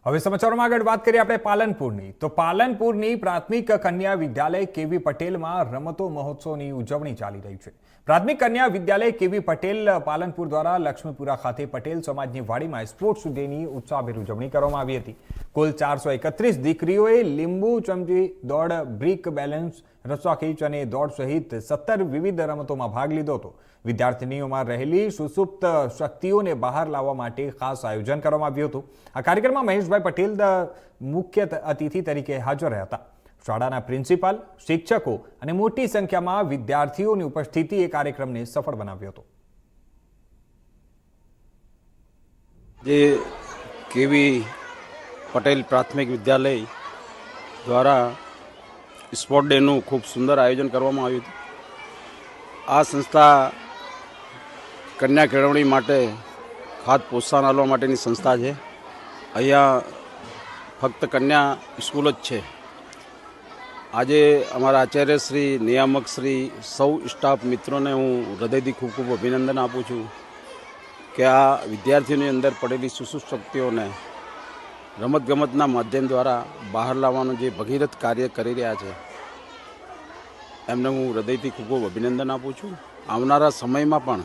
હવે સમાચારોમાં આગળ વાત કરીએ આપણે પાલનપુરની તો પાલનપુરની પ્રાથમિક કન્યા વિદ્યાલય કેવી પટેલમાં રમતો મહોત્સવની ઉજવણી ચાલી રહી છે। પ્રાથમિક કન્યા વિદ્યાલય કેવી પટેલ પાલનપુર દ્વારા લક્ષ્મીપુરા ખાતે પટેલ સમાજની વાડીમાં સ્પોર્ટ્સ ડેની ઉત્સાહભેર ઉજવણી કરવામાં આવી હતી। કુલ 431 દીકરીઓએ લીંબુ ચમચી દોડ, બ્રિક બેલેન્સ, રસ્સાખીચ અને દોડ સહિત 17 વિવિધ રમતોમાં ભાગ લીધો હતો। વિદ્યાર્થીનીઓમાં રહેલી સુસુપ્ત શક્તિઓને બહાર લાવવા માટે ખાસ આયોજન કરવામાં આવ્યું હતું। આ કાર્યક્રમમાં મહેશભાઈ પટેલ મુખ્ય અતિથિ તરીકે હાજર રહ્યા હતા। શાળાના પ્રિન્સિપાલ, શિક્ષકો અને મોટી સંખ્યામાં વિદ્યાર્થીઓની ઉપસ્થિતિએ કાર્યક્રમને સફળ બનાવ્યો હતો। જે કેવી પટેલ પ્રાથમિક વિદ્યાલય દ્વારા સ્પોર્ટ ડેનું ખૂબ સુંદર આયોજન કરવામાં આવ્યું હતું। આ સંસ્થા કન્યા કેળવણી માટે ખાસ પ્રોત્સાહન આપવા માટેની સંસ્થા છે। અહીંયા ફક્ત કન્યા સ્કૂલ જ છે। આજે અમારા આચાર્યશ્રી, નિયામકશ્રી, સૌ સ્ટાફ મિત્રોને હું હૃદયથી ખૂબ ખૂબ અભિનંદન આપું છું કે આ વિદ્યાર્થીઓની અંદર પડેલી સુસુપ્ત શક્તિઓને રમતગમતના માધ્યમ દ્વારા બહાર લાવવાનું જે ભગીરથ કાર્ય કરી રહ્યા છે એમને હું હૃદયથી ખૂબ ખૂબ અભિનંદન આપું છું। આવનારા સમયમાં પણ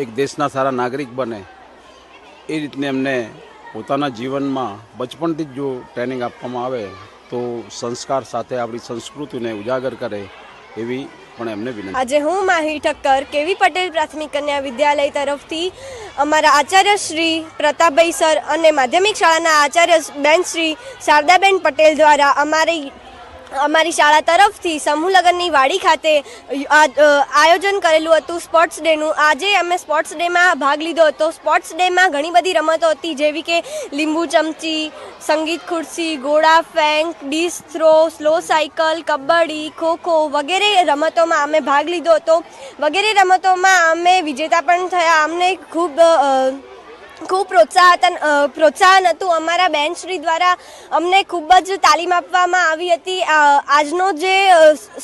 એક દેશના સારા નાગરિક બને એ રીતને એમને પોતાના જીવનમાં બચપણથી જ જો ટ્રેનિંગ આપવામાં આવે તો સંસ્કાર સાથે આપણી સંસ્કૃતિને ઉજાગર કરે એવી પણ એમને વિનંતી। આજે હું માહી ઠક્કર કેવી પટેલ પ્રાથમિક કન્યા વિદ્યાલય તરફથી અમારા આચાર્ય શ્રી પ્રતાપભાઈ સર અને માધ્યમિક શાળાના આચાર્ય બેન શ્રી શારદાબેન પટેલ દ્વારા અમારી શાળા તરફથી સમૂહ લગ્નની વાડી ખાતે આયોજન કરેલું હતું સ્પોર્ટ્સ ડેનું। આજે અમે સ્પોર્ટ્સ ડેમાં ભાગ લીધો હતો। સ્પોર્ટ્સ ડેમાં ઘણી બધી રમતો હતી જેવી કે લીંબુ ચમચી, સંગીત ખુરશી, ગોળા ફેંક, dish throw, slow cycle, kabaddi, kho kho વગેરે રમતોમાં અમે ભાગ લીધો હતો। વગેરે રમતોમાં અમે વિજેતા પણ થયા। અમને ખૂબ પ્રોત્સાહન હતું। અમારા બેનશ્રી દ્વારા અમને ખૂબ જ તાલીમ આપવામાં આવી હતી। આજનો જે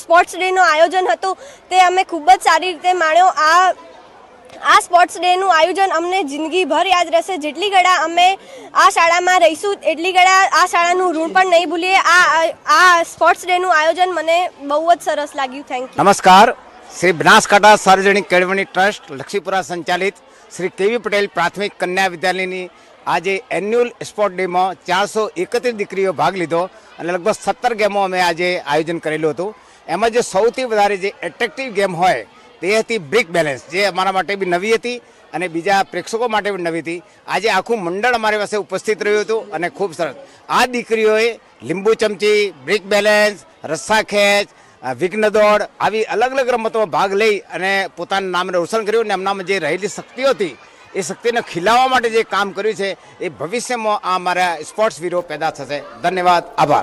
સ્પોર્ટ્સ ડેનું આયોજન હતું તે અમે ખૂબ જ સારી રીતે માણ્યો। આ સ્પોર્ટ્સ ડેનું આયોજન અમને જિંદગીભર યાદ રહેશે। જેટલી ઘડા અમે આ શાળામાં રહીશું એટલી ઘડા આ શાળાનું ઋણ પણ નહીં ભૂલીએ। આ સ્પોર્ટ્સ ડેનું આયોજન મને બહુ જ સરસ લાગ્યું। Thank you. નમસ્કાર। શ્રી બનાસકાંઠા સાર્વજનિક કેળવણી ટ્રસ્ટ લક્ષ્મીપુરા સંચાલિત શ્રી કેવી પટેલ પ્રાથમિક કન્યા વિદ્યાલયની આજે એન્યુઅલ સ્પોર્ટ ડેમાં 431 દીકરીઓ ભાગ લીધો અને લગભગ 17 ગેમો અમે આજે આયોજન કરેલું હતું। એમાં જે સૌથી વધારે જે એટ્રેક્ટિવ ગેમ હોય તે હતી બ્રિક બેલેન્સ, જે અમારા માટે બી નવી હતી અને બીજા પ્રેક્ષકો માટે બી નવી હતી। આજે આખું મંડળ અમારી પાસે ઉપસ્થિત રહ્યું હતું અને ખૂબ સરસ આ દીકરીઓએ લીંબુ ચમચી, બ્રિક બેલેન્સ, રસ્સા ખેંચ, વિઘ્ન દોડ આવી અલગ અલગ રમતોમાં ભાગ લઈ અને પોતાનું નામ રોશન કર્યું અને એમનામાં જે રહેલી શક્તિઓ હતી એ શક્તિને ખીલાવવા માટે જે કામ કર્યું છે એ ભવિષ્યમાં આ અમારા સ્પોર્ટ્સ વીરો પેદા થશે। ધન્યવાદ, આભાર।